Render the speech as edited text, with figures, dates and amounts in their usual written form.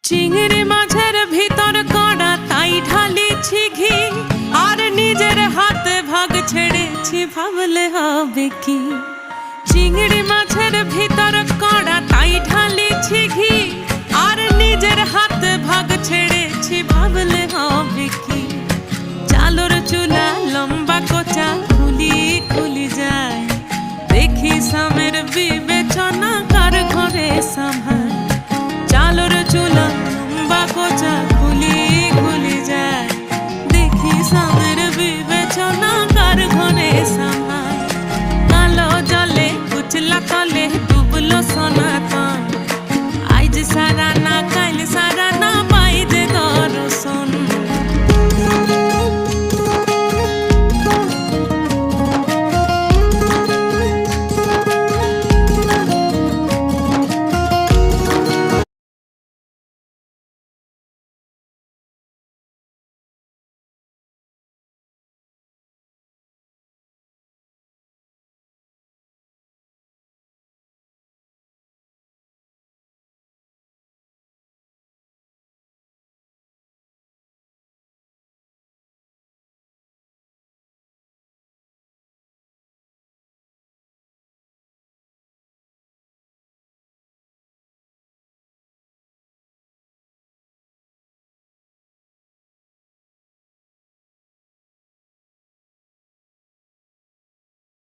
চিংড়ি মাছের ভিতর কড়া তাই ঢালিছি ঘি, আর নিজের হাতে ভাগ ছেড়েছি ভাবলে হবে কি। চিংড়ি মাছের ভিতর কড়া তাই ঢালিছি ঘি, আর নিজের হাতে ভাগ ছেড়েছি ভাবলে হবে কি। চালর চুলা লম্বা কোচা খুলি খুলি যায়, দেখি স্বামীর বিবেচনা কার ঘরে সামায়। চালর চুলা লম্বা কোচা খুলি খুলি যায়, দেখি স্বামীর বিবেচনা কার ঘরে সামায়। কালো জলে কুচলা তলে ডুবলো সনাতন, আজ সারা